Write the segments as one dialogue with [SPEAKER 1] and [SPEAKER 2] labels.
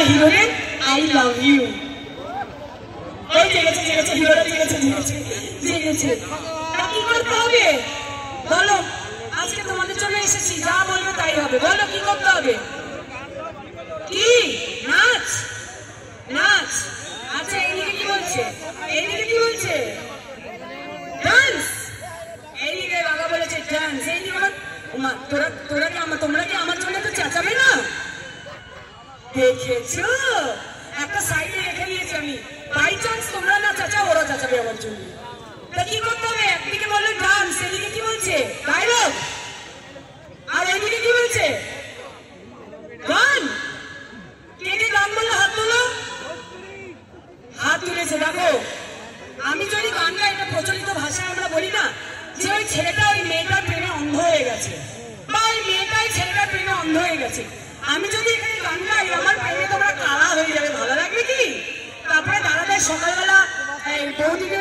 [SPEAKER 1] Heroine I love you. ওই জেগেছে জেগেছে হিরোরা জেগেছে জেগেছে জেগেছে। কি করতে হবে বলো? আজকে তোমাদের জন্য এসেছি, যা বলবে তাই হবে। বলো কি করতে হবে? কি নাচ? নাচ? আচ্ছা এইদিকে কি বলছে? এইদিকে কি বলছে? ডান্স। এইদিকে বাবা বলেছে ডান্স। এইদিকে তোরা কি তোমরা কি আমার জন্য তো চেঁচাবে না? দেখেছো একটা সাইডে রেখে দিয়েছি আমি, বাই চান্স তোমরা না চেঁচাও ওরা চেঁচাবে আমার জন্য। তা কি করতে হবে? একদিকে বললো ডান্স, এদিকে কি বলছে? ডায়লগ। আর এদিকে কি বলছে? গান। কে কে গান বললো হাত তোলো? হাত তুলেছে। দেখো আমি যদি গান গাই, এটা প্রচলিত ভাষায় আমরা বলি না যে ওই ছেলেটা ওই মেয়েটার প্রেমে অন্ধ হয়ে গেছে, বা ওই মেয়েটাই ছেলেটার প্রেমে অন্ধ হয়ে গেছে। আমি যদি এখানে গান গাই, আমার প্রেমে তোমরা কালা হয়ে যাবে, ভালো লাগবে কি? তারপরে দাদাদের সকালবেলা বৌদিকে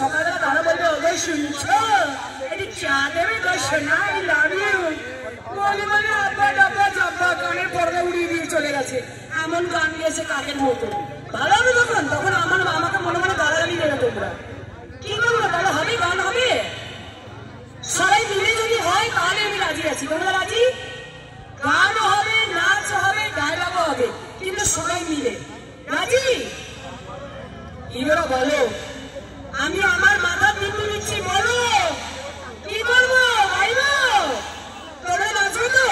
[SPEAKER 1] সকালবেলা দাদা বলবে ওগো শুনছো এটি চা দেবে গো সোনা, আই লাভ ইউ। বলে বলে আব্বা ডাব্বা জাব্বা কানের পর্দা উড়িয়ে দিয়ে চলে গেছে। এমন গান গিয়েছে কাকের মতো। ভালো হবে তখন? তখন আমাকে মনে মনে গালাগালি দেবে তোমরা। কি করবো তাহলে? হবে গান হবে, সবাই মিলে যদি হয় তাহলে আমি রাজি আছি। তোমরা রাজি? গানও হবে, নাচ হবে, ডায়লগও হবে, কিন্তু সবাই মিলে। রাজি? হিরোরা বলো আমি আমার মাথা বিন্দু নিচ্ছি, বলো কি করবো? গাইবো? তোমরা নাচবো তো?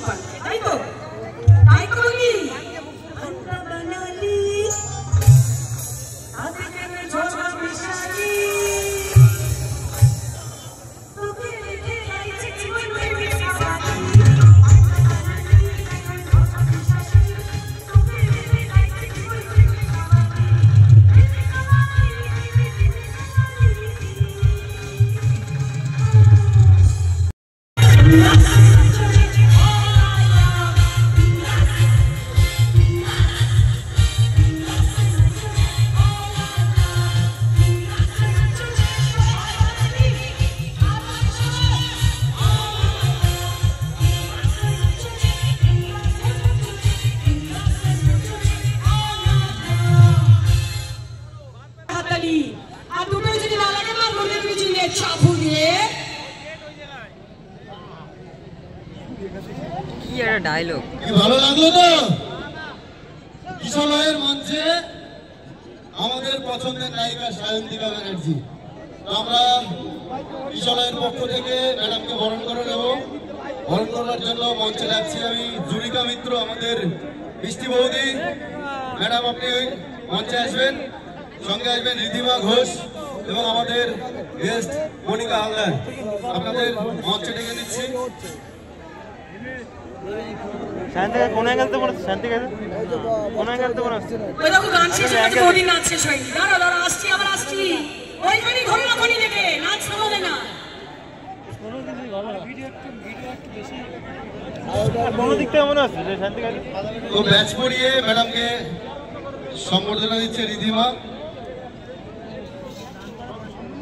[SPEAKER 1] পাল্টে, তাই তো? তাই তো বলি
[SPEAKER 2] ডায়লগ
[SPEAKER 3] ভালো লাগলো তো? কিশোরের মঞ্চে আমাদের পছন্দের নায়িকা সায়ন্তিকা ব্যানার্জি। আমরা কিশোরের পক্ষ থেকে ম্যাডামকে বরণ করে নেব। বরণ করার জন্য মঞ্চে ডাকছি আমি জুরিকা মিত্র, আমাদের বৃষ্টি বৌদি। ম্যাডাম আপনি মঞ্চে আসবেন, সঙ্গে আসবেন রিধিমা ঘোষ এবং আমাদের গেস্ট মনিকা হালদার। আপনাদের মঞ্চে ডেকে নিচ্ছি।
[SPEAKER 4] শান্তিকা কোন অ্যাঙ্গেল তো পড়ছে? শান্তিকা কোন অ্যাঙ্গেল তো পড়ছে?
[SPEAKER 1] ওই দেখো গান শেষ হয়েছে, বডি নাচ শেষ হয়নি। দাঁড়া দাঁড়া, আসছি আবার আসছি। ওইখানে ঘরে রাখনি দেখে নাচ হবে না।
[SPEAKER 4] কোন দিক থেকে মনে হচ্ছে যে শান্তিকা
[SPEAKER 3] তো ব্যাচ পড়িয়ে ম্যাডামকে সম্বর্ধনা দিচ্ছে রিধিমা।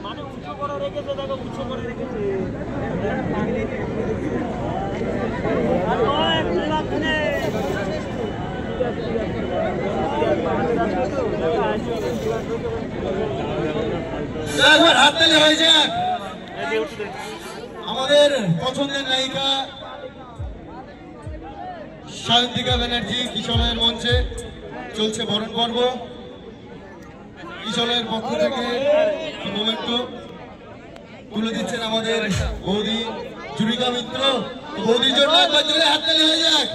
[SPEAKER 4] মানে উঁচু করে রেখেছে, দেখো উঁচু করে রেখেছে।
[SPEAKER 3] একবার হাততালি হয়ে যাক। আমাদের পছন্দের নায়িকা সায়ন্তিকা ব্যানার্জি কিশোরের মঞ্চে চলছে বরণ পর্ব। কিশোরের পক্ষ থেকে মোমেন্ট তুলে দিচ্ছেন আমাদের বৌদি জুরিকা মিত্র। বৌদির জন্য একবার জোরে হাততালি হয়ে যাক।